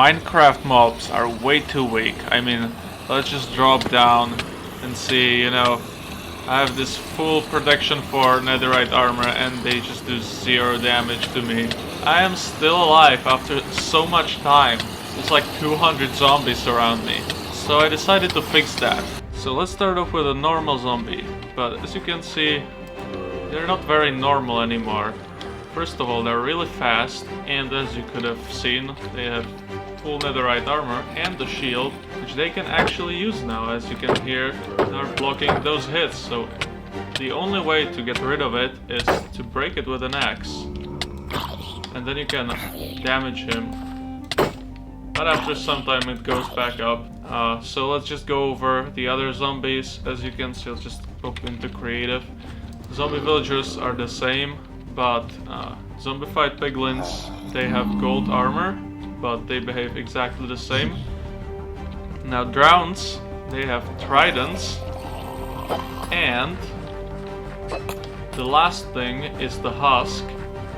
Minecraft mobs are way too weak. I mean, let's just drop down and see, you know, I have this full protection for netherite armor and they just do 0 damage to me. I am still alive after so much time. There's like 200 zombies around me. So I decided to fix that. So let's start off with a normal zombie. But as you can see, they're not very normal anymore. First of all, they're really fast, and as you could have seen, they have full netherite armor and the shield, which they can actually use now. As you can hear, they're blocking those hits, so the only way to get rid of it is to break it with an axe. And then you can damage him. But after some time it goes back up. So let's just go over the other zombies. As you can see, let's just go into creative. Zombie villagers are the same, but zombified piglins, they have gold armor, but they behave exactly the same. Now drowns, they have tridents, and the last thing is the husk,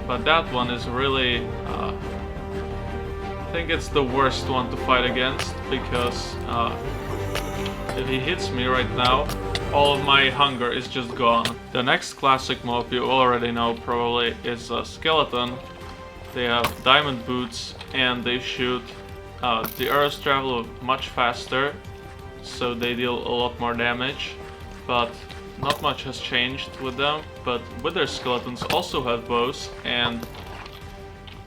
but that one is really, I think it's the worst one to fight against, because if he hits me right now, all of my hunger is just gone. The next classic mob you already know probably is a skeleton. They have diamond boots and they shoot. The arrows travel much faster, so they deal a lot more damage, but not much has changed with them. But with their skeletons also have bows, and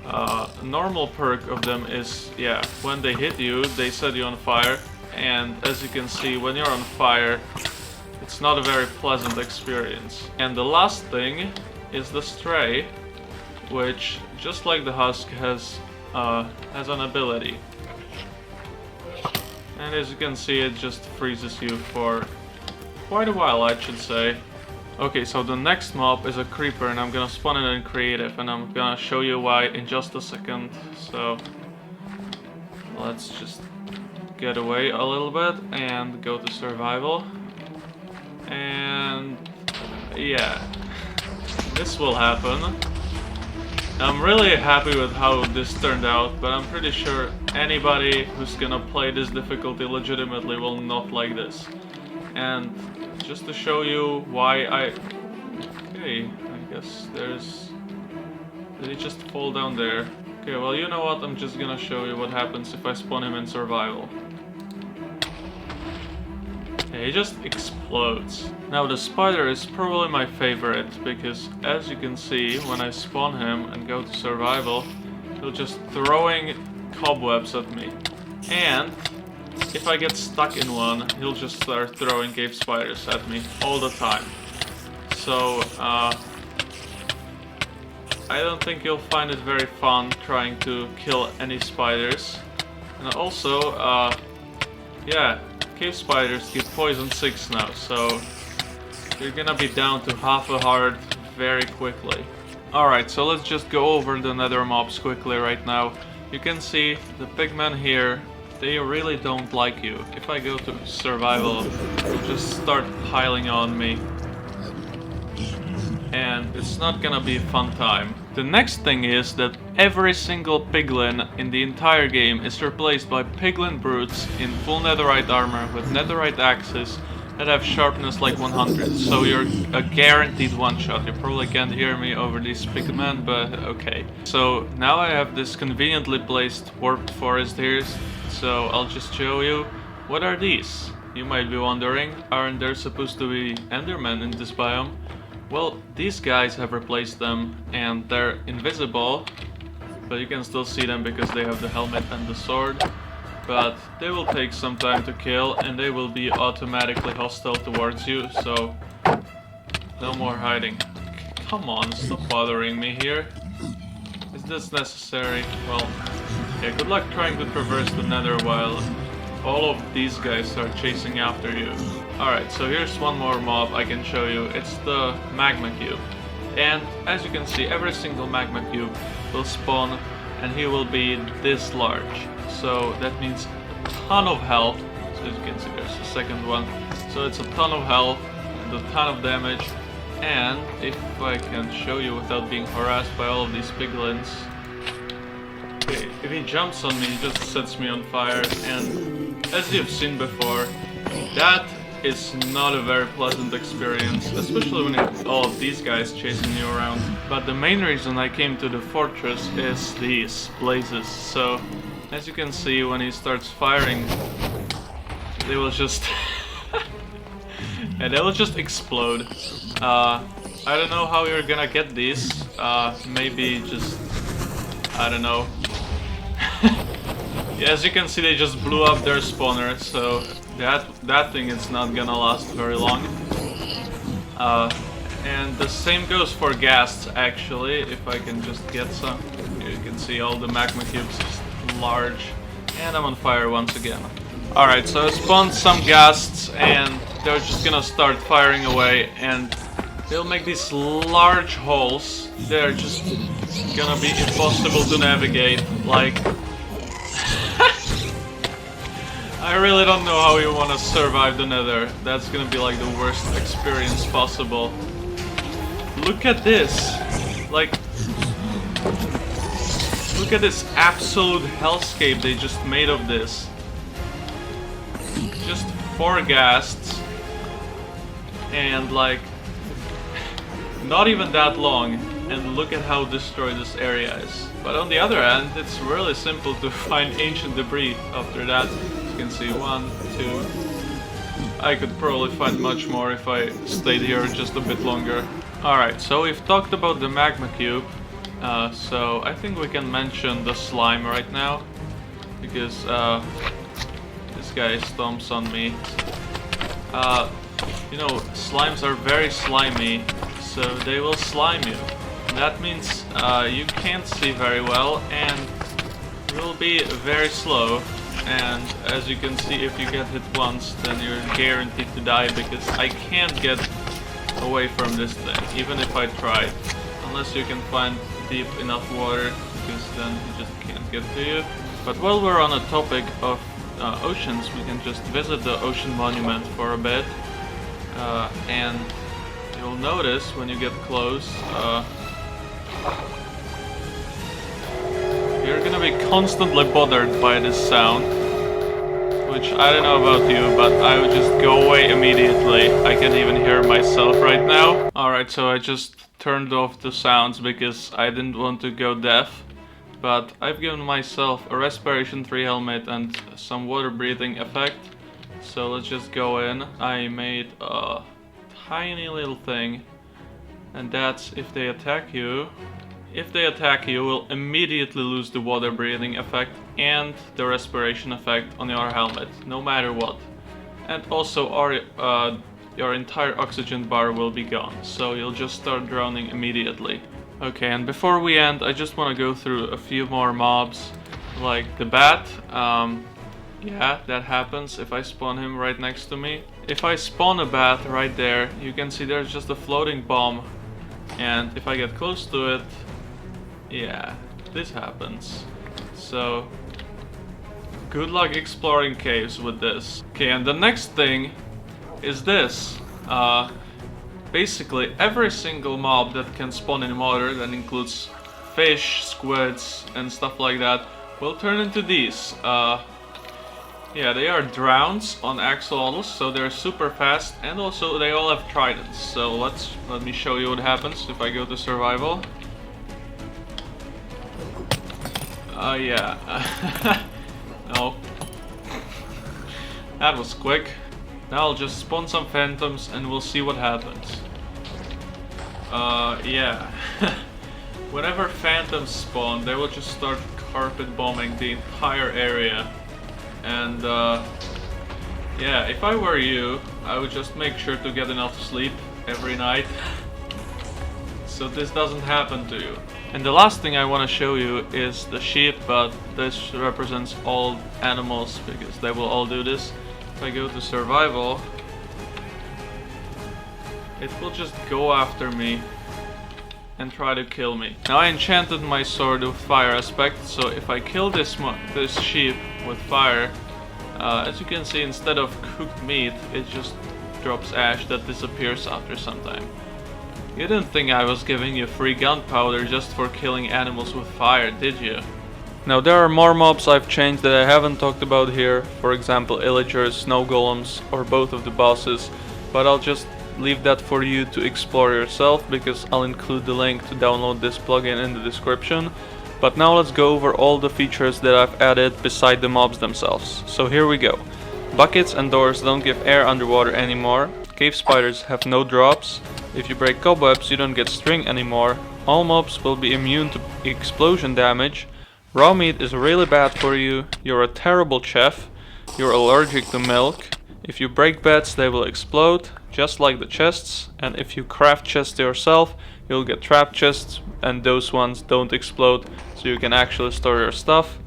a normal perk of them is, yeah, when they hit you, they set you on fire, and as you can see, when you're on fire, it's not a very pleasant experience. And the last thing is the stray, which, just like the husk, has an ability. And as you can see, it just freezes you for quite a while, I should say. Okay, so the next mob is a creeper, and I'm gonna spawn it in creative, and I'm gonna show you why in just a second. So let's just get away a little bit and go to survival. And yeah, this will happen. I'm really happy with how this turned out, but I'm pretty sure anybody who's gonna play this difficulty legitimately will not like this. And just to show you why okay, I guess there's... Did he just fall down there? Okay, well, you know what, I'm just gonna show you what happens if I spawn him in survival. He just explodes. Now the spider is probably my favorite, because as you can see, when I spawn him and go to survival, he'll just throwing cobwebs at me. And if I get stuck in one, he'll just start throwing cave spiders at me all the time. So I don't think you'll find it very fun trying to kill any spiders. And also, yeah, cave spiders give poison 6 now, so you're gonna be down to half a heart very quickly. Alright, so let's just go over the nether mobs quickly right now. You can see the pigmen here, they really don't like you. If I go to survival, they'll just start piling on me. And it's not gonna be a fun time. The next thing is that every single piglin in the entire game is replaced by piglin brutes in full netherite armor with netherite axes that have sharpness like 100, so you're a guaranteed one-shot. You probably can't hear me over these pigmen, but okay. So now I have this conveniently placed warped forest here, so I'll just show you. What are these? You might be wondering, aren't there supposed to be endermen in this biome? Well, these guys have replaced them, and they're invisible, but you can still see them because they have the helmet and the sword. But they will take some time to kill, and they will be automatically hostile towards you, so no more hiding. Come on, stop bothering me here. Is this necessary? Well, yeah, good luck trying to traverse the nether while all of these guys are chasing after you. Alright, so here's one more mob I can show you. It's the magma cube. And as you can see, every single magma cube will spawn and he will be this large. So that means a ton of health. So as you can see, there's the second one. So it's a ton of health and a ton of damage. And if I can show you without being harassed by all of these piglins. Okay, if he jumps on me, he just sets me on fire, and as you've seen before, that is not a very pleasant experience, especially when all of these guys chasing you around. But the main reason I came to the fortress is these blazes. So, as you can see, when he starts firing, they will just... and they will just explode. I don't know how you're gonna get these. Maybe just... I don't know. Yeah, as you can see, they just blew up their spawner, so that thing is not gonna last very long. And the same goes for ghasts, actually. If I can just get some. Here you can see all the magma cubes, just large. And I'm on fire once again. Alright, so I spawned some ghasts, and they're just gonna start firing away, and they'll make these large holes. They're just gonna be impossible to navigate, like... I really don't know how you want to survive the Nether. That's gonna be like the worst experience possible. Look at this! Like... Look at this absolute hellscape they just made of this. Just 4 ghasts. And like... not even that long. And look at how destroyed this area is. But on the other hand, it's really simple to find ancient debris after that. You can see 1, 2. I could probably find much more if I stayed here just a bit longer. Alright, so we've talked about the magma cube. So I think we can mention the slime right now. Because this guy stomps on me. You know, slimes are very slimy, so they will slime you. That means you can't see very well and you'll be very slow. And as you can see, if you get hit once, then you're guaranteed to die, because I can't get away from this thing, even if I tried. Unless you can find deep enough water, because then he just can't get to you. But while we're on the topic of oceans, we can just visit the ocean monument for a bit. And you'll notice when you get close, you're gonna be constantly bothered by this sound, which I don't know about you, but I would just go away immediately. I can even hear myself right now. Alright, so I just turned off the sounds because I didn't want to go deaf, but I've given myself a respiration 3 helmet and some water breathing effect. So let's just go in. I made a tiny little thing, and that's if they attack you. If they attack you, will immediately lose the water breathing effect and the respiration effect on your helmet, no matter what. And also your entire oxygen bar will be gone, so you'll just start drowning immediately. Okay, and before we end, I just want to go through a few more mobs, like the bat. Yeah, that happens if I spawn him right next to me. If I spawn a bat right there, you can see there's just a floating bomb. And if I get close to it, yeah, this happens. So, good luck exploring caves with this. Okay, and the next thing is this. Basically, every single mob that can spawn in water, that includes fish, squids, and stuff like that, will turn into these. Yeah, they are drowns on axolotls, so they're super fast, and also they all have tridents. So let me show you what happens if I go to survival. Yeah. No. That was quick. Now I'll just spawn some phantoms and we'll see what happens. Yeah. Whenever phantoms spawn, they will just start carpet bombing the entire area. And yeah, if I were you, I would just make sure to get enough sleep every night, so this doesn't happen to you. And the last thing I want to show you is the sheep, but this represents all animals because they will all do this. If I go to survival, it will just go after me and try to kill me. Now I enchanted my sword with fire aspect, so if I kill this sheep with fire, as you can see, instead of cooked meat, it just drops ash that disappears after some time. You didn't think I was giving you free gunpowder just for killing animals with fire, did you? Now there are more mobs I've changed that I haven't talked about here, for example illagers, snow golems, or both of the bosses, but I'll just leave that for you to explore yourself because I'll include the link to download this plugin in the description. But now let's go over all the features that I've added beside the mobs themselves. So here we go. Buckets and doors don't give air underwater anymore. Cave spiders have no drops. If you break cobwebs you don't get string anymore. All mobs will be immune to explosion damage. Raw meat is really bad for you. You're a terrible chef. You're allergic to milk. If you break beds they will explode, just like the chests. And if you craft chests yourself, you'll get trap chests, and those ones don't explode, so you can actually store your stuff.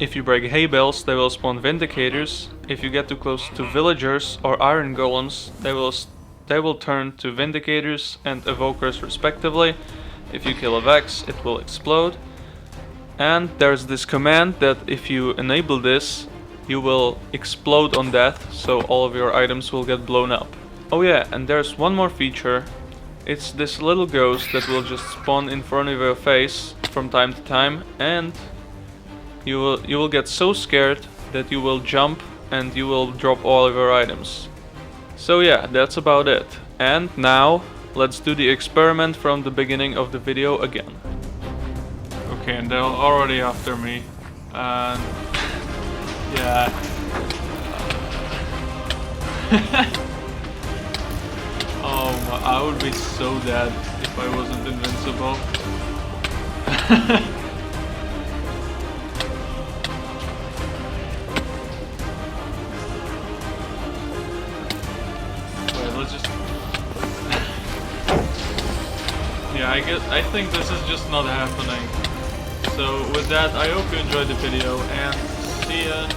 If you break hay bales, they will spawn vindicators. If you get too close to villagers or iron golems, they will turn to vindicators and evokers respectively. If you kill a vex, it will explode. And there's this command that if you enable this, you will explode on death, so all of your items will get blown up. Oh yeah, and there's one more feature. It's this little ghost that will just spawn in front of your face from time to time, and you will get so scared that you will jump and you will drop all of your items. So yeah, that's about it. And now let's do the experiment from the beginning of the video again. Okay, and they're already after me, and yeah. Oh my, I would be so dead if I wasn't invincible. Wait, let's just... yeah, I think this is just not happening. So with that, I hope you enjoyed the video and see ya.